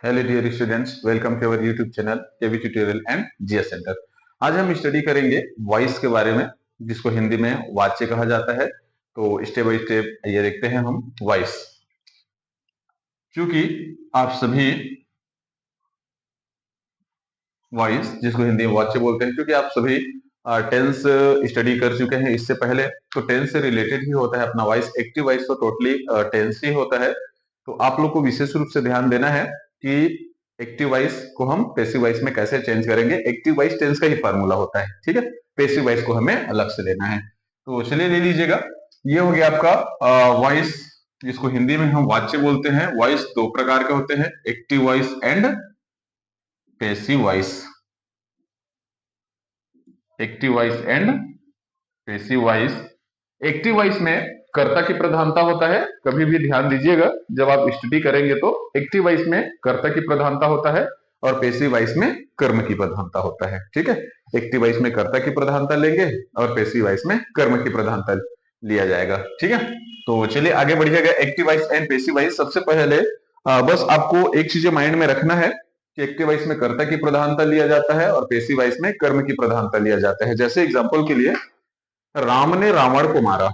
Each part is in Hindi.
Hello dear students, welcome to our YouTube channel KV tutorial and GS centre. आज हम स्टडी करेंगे वॉइस के बारे में, जिसको हिंदी में वाच्य कहा जाता है। तो स्टेप बाय स्टेप ये देखते हैं हम वॉइस। क्योंकि आप सभी वॉइस, जिसको हिंदी में वाच्य बोलते हैं, क्योंकि आप सभी टेंस स्टडी कर चुके हैं इससे पहले, तो टेंस से रिलेटेड ही होता है अपना वॉइस। एक्टिव वॉइस तो टोटली टेंस ही होता है। तो आप लोग को विशेष रूप से ध्यान देना है कि एक्टिव वॉइस को हम पैसिव वॉइस में कैसे चेंज करेंगे। एक्टिव वॉइस टेंस का ही फार्मूला होता है, ठीक है। पैसिव वॉइस को हमें अलग से लेना है। तो चलिए ले लीजिएगा। ये हो गया आपका वॉइस, जिसको हिंदी में हम वाच्य बोलते हैं। वॉइस दो प्रकार के होते हैं, active voice and passive voice. Active voice and passive voice. Active voice में कर्ता की प्रधानता होता है। कभी भी ध्यान दीजिएगा, जब आप स्टडी करेंगे तो एक्टिव वॉइस में कर्ता की प्रधानता होता है और पैसिव वॉइस में कर्म की प्रधानता होता है, ठीक है। एक्टिव वॉइस में कर्ता की प्रधानता लेंगे और पैसिव वॉइस में कर्म की प्रधानता लिया जाएगा, ठीक है। तो चलिए आगे बढ़िएगा। Active voice and passive voice. सबसे पहले बस आपको एक चीज माइंड में रखना है कि एक्टिव वॉइस में कर्ता की प्रधानता लिया जाता है और पैसिव वॉइस में कर्म की प्रधानता लिया जाता है। जैसे एग्जांपल के लिए, राम ने रावण को मारा,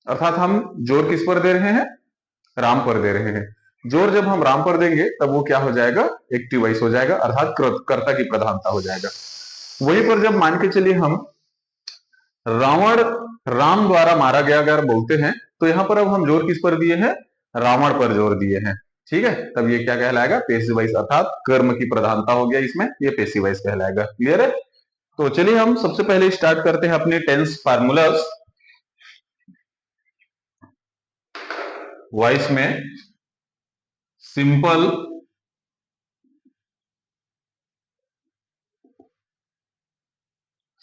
अर्थात हम जोर किस पर दे रहे हैं? राम पर दे रहे हैं। जोर जब हम राम पर देंगे तब वो क्या हो जाएगा? एक्टिव वॉइस हो जाएगा, अर्थात कर्ता की प्रधानता हो जाएगा। वहीं पर जब मान के चलिए हम रावण राम द्वारा मारा गया अगर बोलते हैं, तो यहां पर अब हम जोर किस पर दिए हैं? रावण पर जोर दिए हैं, ठीक है। तब ये क्या कहलाएगा? पैसिव वॉइस, अर्थात कर्म की प्रधानता हो गया इसमें, ये पैसिव वॉइस कहलाएगा। क्लियर है? तो चलिए हम सबसे पहले स्टार्ट करते हैं अपने टेंस फार्मूलास। वॉइस में simple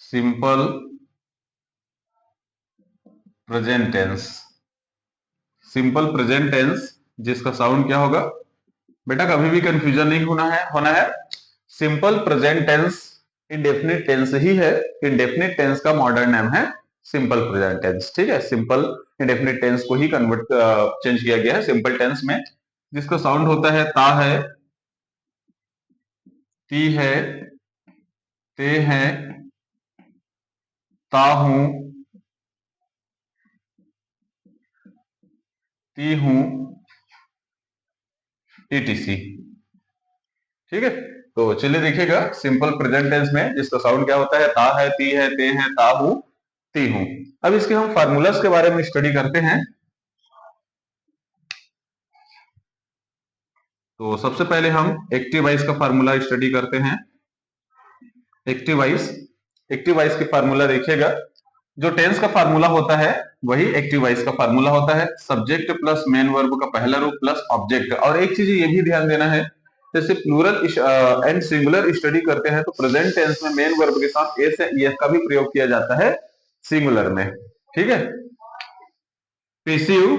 simple present tense. Simple present tense, जिसका साउंड क्या होगा बेटा? कभी भी कंफ्यूजन नहीं होना है। Simple present tense indefinite tense ही है। इंडेफिनिट टेंस का मॉडर्न नेम है सिंपल प्रेजेंट टेंस, ठीक है। सिंपल इंडेफिनिट टेंस को ही कन्वर्ट चेंज किया गया है सिंपल टेंस में, जिसका साउंड होता है ता है, ती है, ते है, ता हूं, ती हूं, ईटीसी, ठीक है। तो चलिए देखिएगा, सिंपल प्रेजेंट टेंस में जिसका साउंड क्या होता है? ता है, ती है, ते है, ता हूं, ती हूं। अब इसके हम फार्मूलास के बारे में स्टडी करते हैं। तो सबसे पहले हम एक्टिव वॉइस का फार्मूला स्टडी करते हैं। एक्टिव वॉइस, एक्टिव वॉइस की फार्मूला देखिएगा। जो टेंस का फार्मूला होता है वही एक्टिव वॉइस का फार्मूला होता है। सब्जेक्ट प्लस मेन वर्ब का पहला रूप प्लस ऑब्जेक्ट। और एक चीज ये भी ध्यान देना है, जैसे प्लूरल एंड सिंगुलर स्टडी करते हैं तो प्रेजेंट टेंस में मेन वर्ब के साथ एस या एस का भी प्रयोग किया जाता है सिंगुलर में, ठीक है। Passive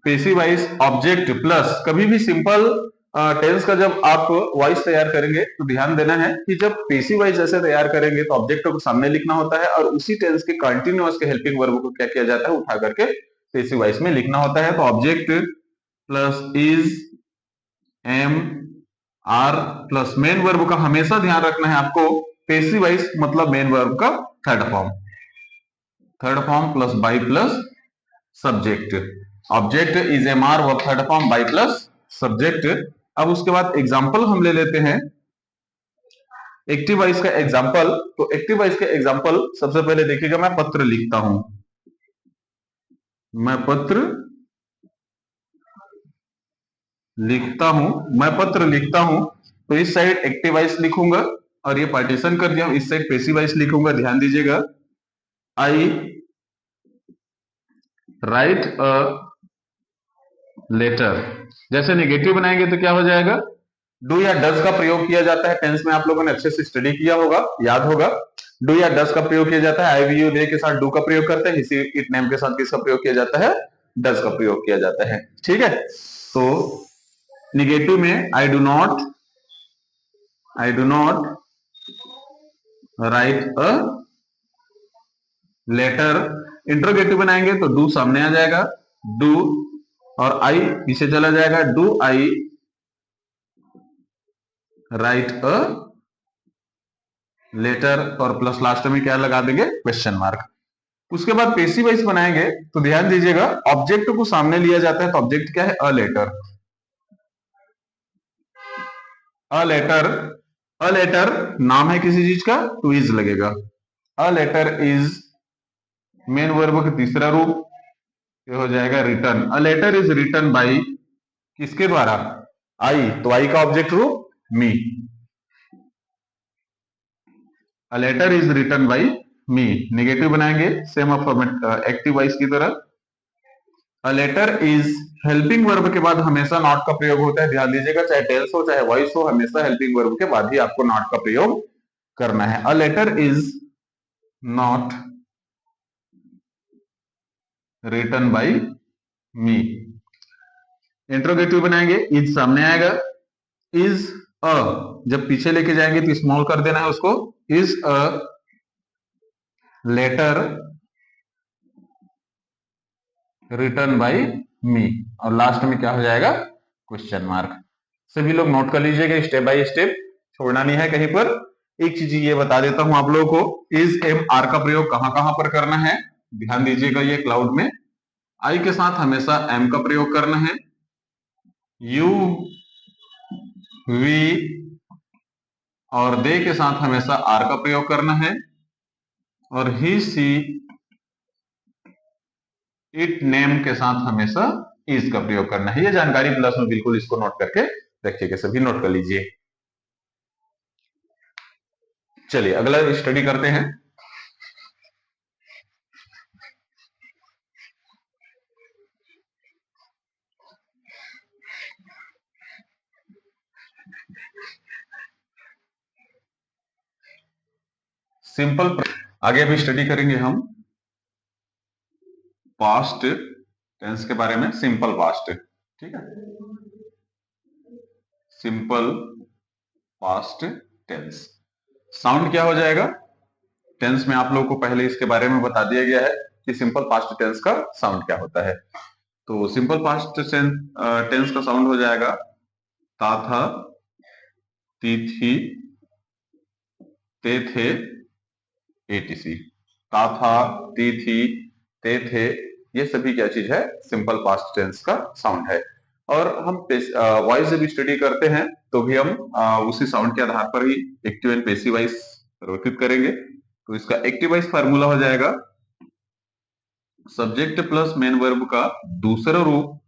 passive voice object plus, कभी भी सिंपल टेंस का जब आप वॉइस तैयार करेंगे तो ध्यान देना है कि जब पैसिव वॉइस जैसे तैयार करेंगे तो ऑब्जेक्ट को सामने लिखना होता है और उसी टेंस के कंटिन्यूअस के हेल्पिंग वर्ब को क्या किया जाता है? उठा करके पैसिव वॉइस में लिखना होता है। तो object plus is, am, are plus main verb का हमेशा ध्यान रखना है आपको। पैसिव वॉइस मतलब मेन वर्ब का third form plus by plus subject. Object is am are verb third form by plus subject. अब उसके बाद एग्जाम्पल हम ले लेते हैं एक्टिव वॉइस का एग्जाम्पल। तो एक्टिव वॉइस का एग्जाम्पल सबसे पहले देखिएगा, मैं पत्र लिखता हूं, मैं पत्र लिखता हूं, मैं पत्र लिखता हूं। तो इस साइड एक्टिव वॉइस लिखूंगा और ये पार्टीशन कर दिया, इस साइड पैसिव वॉइस लिखूंगा। ध्यान दीजिएगा, आई राइट अ लेटर। जैसे नेगेटिव बनाएंगे तो क्या हो जाएगा? डू या डज का प्रयोग किया जाता है टेंस में। आप लोगों ने अच्छे से स्टडी किया होगा, याद होगा। डू या डज का प्रयोग किया जाता है। आई वी यू दे के साथ डू का प्रयोग करते हैं, इसी इट नेम के साथ किसका प्रयोग किया जाता है? डज का प्रयोग किया जाता है, ठीक है। तो निगेटिव में I do not write a letter. Interrogative बनाएंगे तो डू सामने आ जाएगा, डू, और आई पीछे चला जाएगा, do I write a letter, और प्लस लास्ट में क्या लगा देंगे, क्वेश्चन मार्क। उसके बाद पेसिव वॉइस बनाएंगे तो ध्यान दीजिएगा, ऑब्जेक्ट को सामने लिया जाता है तो ऑब्जेक्ट क्या है, a letter. A letter, a letter नाम है किसी चीज का तो इज लगेगा। A letter is main verb का तीसरा रूप, ये हो जाएगा written. A letter is written by, किसके द्वारा, आई, तो आई का ऑब्जेक्ट रूप me. A letter is written by me, negative बनाएंगे सेम एक्टिव वॉइस की तरह। A letter is, helping verb के बाद हमेशा नॉट का प्रयोग होता है, ध्यान दीजिएगा, चाहे टेल्स हो चाहे वॉइस हो, हमेशा हेल्पिंग वर्ब के बाद ही आपको नॉट का प्रयोग करना है। A letter is not written by me. Interrogative बनाएंगे, इज सामने आएगा, इज अ, जब पीछे लेके जाएंगे तो स्मॉल कर देना है उसको, is a letter written by me, और लास्ट में क्या हो जाएगा, क्वेश्चन मार्क। सभी लोग नोट कर लीजिएगा स्टेप बाय स्टेप, छोड़ना नहीं है कहीं पर। एक चीज ये बता देता हूं आप लोगों को, इज एम आर का प्रयोग कहां कहां पर करना है, ध्यान दीजिएगा। ये क्लाउड में आई के साथ हमेशा एम का प्रयोग करना है, यू वी और दे के साथ हमेशा आर का प्रयोग करना है, और ही सी इट नेम के साथ हमेशा इज का प्रयोग करना है। ये जानकारी प्लस में बिल्कुल इसको नोट करके रखिएगा, सभी नोट कर लीजिए। चलिए अगला स्टडी करते हैं। सिंपल, आगे अभी स्टडी करेंगे हम पास्ट टेंस के बारे में, सिंपल पास्ट, ठीक है, सिंपल पास्ट टेंस। साउंड क्या हो जाएगा, टेंस में आप लोगों को पहले इसके बारे में बता दिया गया है कि सिंपल पास्ट टेंस का साउंड क्या होता है। तो सिंपल पास्ट टेंस का साउंड हो जाएगा ता था, ती थी, ते थे, एटीसी। ता था, ती थी, ते थे, ये सभी क्या चीज है, सिंपल पास्ट टेंस का साउंड है। और हम वॉइस जब स्टडी करते हैं तो भी हम उसी साउंड के आधार पर ही एक्टिव एंड पेसिव वॉइस परिवर्तित करेंगे। तो इसका एक्टिव वॉइस फार्मूला हो जाएगा सब्जेक्ट प्लस मेन वर्ब का दूसरा रूप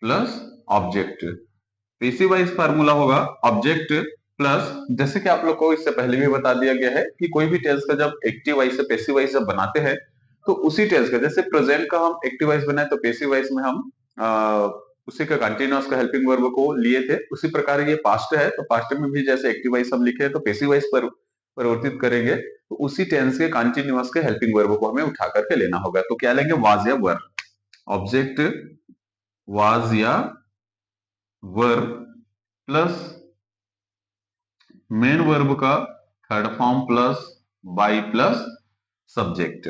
plus object. Passive voice formula होगा ऑब्जेक्ट प्लस, जैसे कि आप लोग को इससे पहले भी बता दिया गया है कि कोई भी टेंस का जब एक्टिव वॉइस से पेसिव वॉइस जब बनाते हैं तो उसी टेंस का, जैसे प्रेजेंट का हम एक्टिव वॉइस बनाए तो पेसिव वॉइस में हम उसी का कंटिन्यूअस का हेल्पिंग वर्ब को लिए थे, उसी प्रकार ये पास्ट है तो पास्ट में भी जैसे एक्टिव वॉइस हम लिखे तो पेसिव वॉइस पर परिवर्तित करेंगे तो उसी टेंस के कंटिन्यूअस के हेल्पिंग वर्ब को हमें उठा करके लेना होगा। तो क्या लेंगे, वाज या वर, ऑब्जेक्ट वाज या वर प्लस मेन वर्ब का third form plus by plus subject.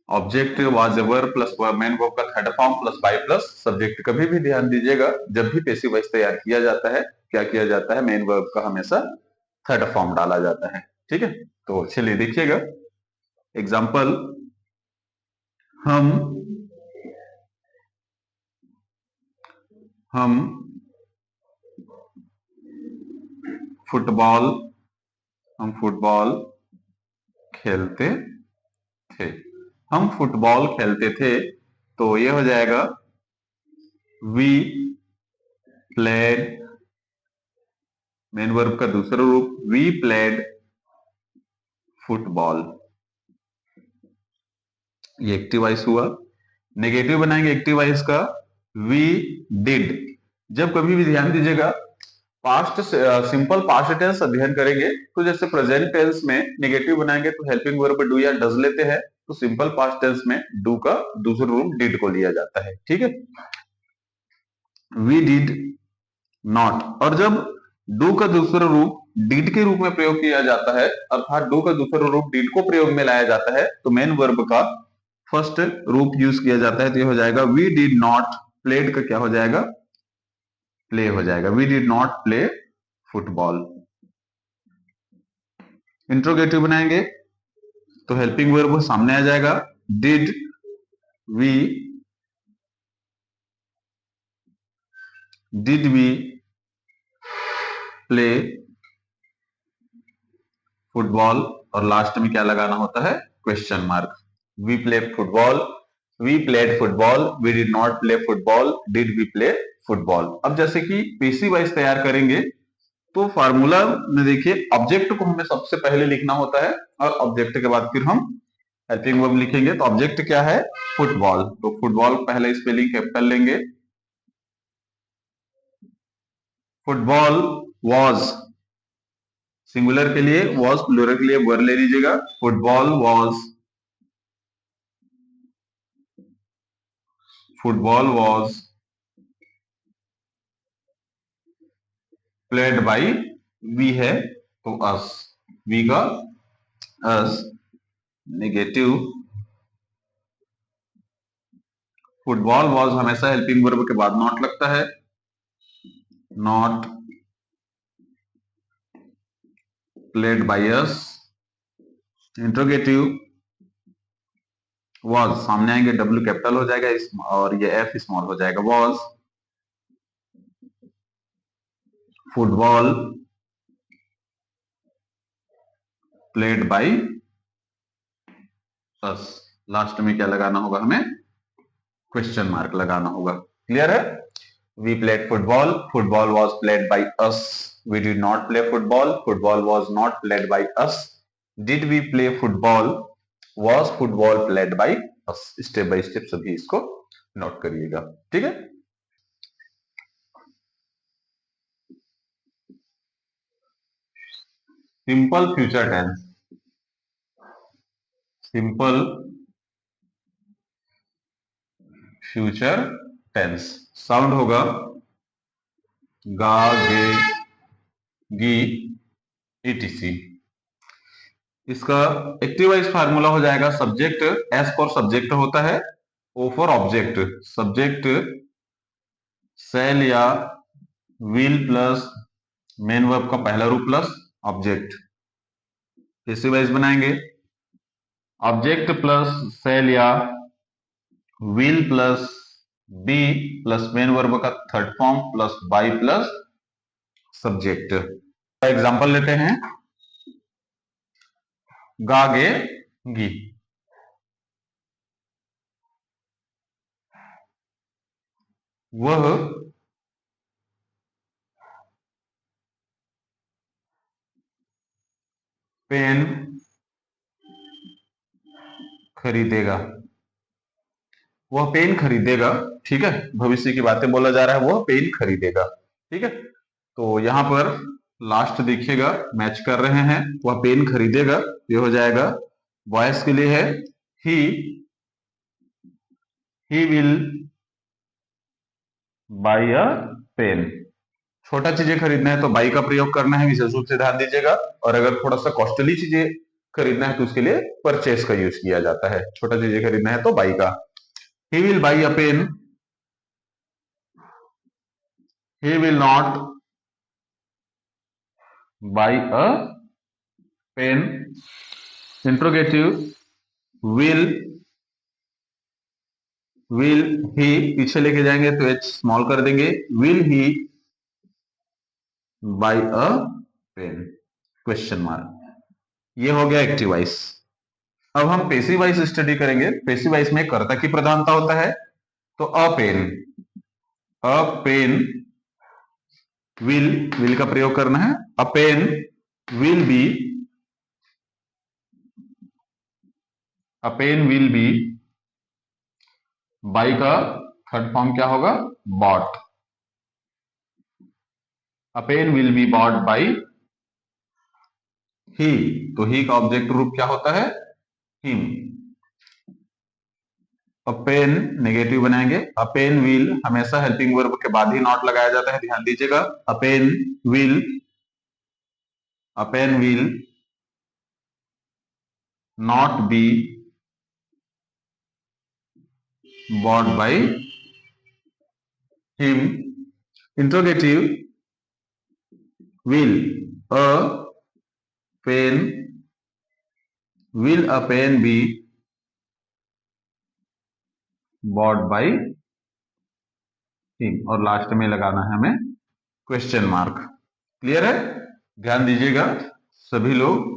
Object was were plus main verb का third form plus by plus subject. कभी भी ध्यान दीजिएगा जब भी पेसिव वॉइस तैयार किया जाता है क्या किया जाता है, मेन वर्ब का हमेशा थर्ड फॉर्म डाला जाता है, ठीक है। तो चलिए देखिएगा एग्जाम्पल, हम हम फुटबॉल, हम फुटबॉल खेलते थे, हम फुटबॉल खेलते थे, तो ये हो जाएगा वी प्लेड, मेन वर्ब का दूसरा रूप वी प्लेड फुटबॉल, ये एक्टिव वॉइस हुआ। नेगेटिव बनाएंगे एक्टिव वॉइस का, वी डिड। जब कभी भी ध्यान दीजिएगा पास्ट सिंपल पास्ट टेंस अध्ययन करेंगे तो जैसे प्रेजेंट टेंस में नेगेटिव बनाएंगे तो हेल्पिंग वर्ब डू या डज लेते हैं, तो सिंपल पास्ट टेंस में डू का दूसरा रूप डिड को लिया जाता है, ठीक है। वी डिड नॉट, और जब डू का दूसरा रूप डिड के रूप में प्रयोग किया जाता है, अर्थात डू का दूसरा रूप डिड को प्रयोग में लाया जाता है, तो मेन वर्ब का फर्स्ट रूप यूज किया जाता है, तो ये हो जाएगा वी डिड नॉट प्लेड, का क्या हो जाएगा, प्ले हो जाएगा। We did not play football. Interrogative बनाएंगे तो हेल्पिंग वर्ब सामने आ जाएगा, डिड वी प्ले फुटबॉल, और लास्ट में क्या लगाना होता है, question mark. We play football, we played football, we did not play football, did we play football. अब जैसे कि पेसिव वॉइस तैयार करेंगे तो फार्मूला में देखिए ऑब्जेक्ट को हमें सबसे पहले लिखना होता है, और ऑब्जेक्ट के बाद फिर हम हेल्पिंग वर्ब लिखेंगे। तो ऑब्जेक्ट क्या है, फुटबॉल, तो फुटबॉल पहले स्पेलिंग कैपिटल लेंगे। फुटबॉल वॉज, सिंगुलर के लिए वॉज, प्लूरल के लिए वर ले लीजिएगा। Football was, football was played by, we है तो अस, वी का अस, नेगेटिव। फुटबॉल वॉज हमेशा हेल्पिंग वर्ब के बाद नॉट लगता है, not played by us. Interrogative was सामने आएंगे, डब्ल्यू कैपिटल हो जाएगा और ये एफ स्मॉल हो जाएगा। Was football played by us. Last में क्या लगाना होगा, हमें क्वेश्चन मार्क लगाना होगा। क्लियर है? We played football, football was played by us, we did not play football, football was not played by us, did we play football, was football played by us. Step by step सभी इसको नोट करिएगा, ठीक है। Simple future tense, simple future tense sound होगा गा, गे, गी, etc। इसका एक्टिव वाइज फार्मूला हो जाएगा, सब्जेक्ट एस फॉर सब्जेक्ट होता है, O for object. Subject shall या विल प्लस मेन वर्ब का पहला रूप प्लस ऑब्जेक्ट। पैसिव वाइज बनाएंगे, ऑब्जेक्ट प्लस सेल या will plus be plus main verb का third form plus by plus subject. Example लेते हैं, गा, गे, गी। वह पेन खरीदेगा, वह पेन खरीदेगा, ठीक है। भविष्य की बातें बोला जा रहा है, वह पेन खरीदेगा, ठीक है। तो यहां पर लास्ट देखिएगा, मैच कर रहे हैं, वह पेन खरीदेगा, ये हो जाएगा। वॉइस के लिए है he will buy a pen. छोटा चीजें खरीदना है तो बाई का प्रयोग करना है, विशेष रूप से ध्यान दीजिएगा। और अगर थोड़ा सा कॉस्टली चीजें खरीदना है तो उसके लिए परचेस का यूज किया जाता है। छोटा चीजें खरीदना है तो बाई का। He will buy a pen, he will not buy a pen। Interrogative will he, पीछे लेके जाएंगे तो h स्मॉल कर देंगे, will he buy a pen, question mark. ये हो गया एक्टिव वॉइस। अब हम पैसिव वॉइस स्टडी करेंगे। पैसिव वॉइस में कर्ता की प्रधानता होता है, तो अ पेन विल का प्रयोग करना है। A pen will be, a pen will be, by का थर्ड फॉर्म क्या होगा, bought. A pen will be bought by he, तो ही का ऑब्जेक्ट रूप क्या होता है, हिम। अ पेन नेगेटिव बनाएंगे, अ पेन विल हमेशा हेल्पिंग वर्ब के बाद ही नॉट लगाया जाता है, ध्यान दीजिएगा। A pen will, a pen will not be bought by him. Interrogative will a pen will a pen be bought by him, और लास्ट में लगाना है हमें क्वेश्चन मार्क। क्लियर है? ध्यान दीजिएगा सभी लोग।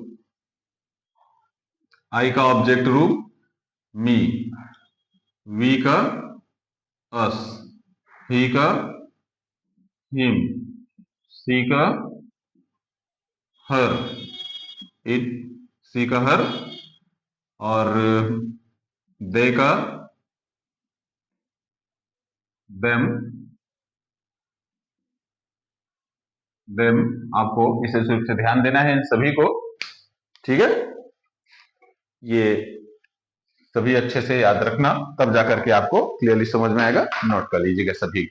आई का ऑब्जेक्ट रूप मी, वी का अस, ही का हिम, सी का हर, इट, सी का हर, और दे का देम, देम। आपको विशेष रूप से ध्यान देना है इन सभी को। ठीक है, ये सभी अच्छे से याद रखना, तब जाकर के आपको क्लियरली समझ में आएगा। नोट कर लीजिएगा सभी।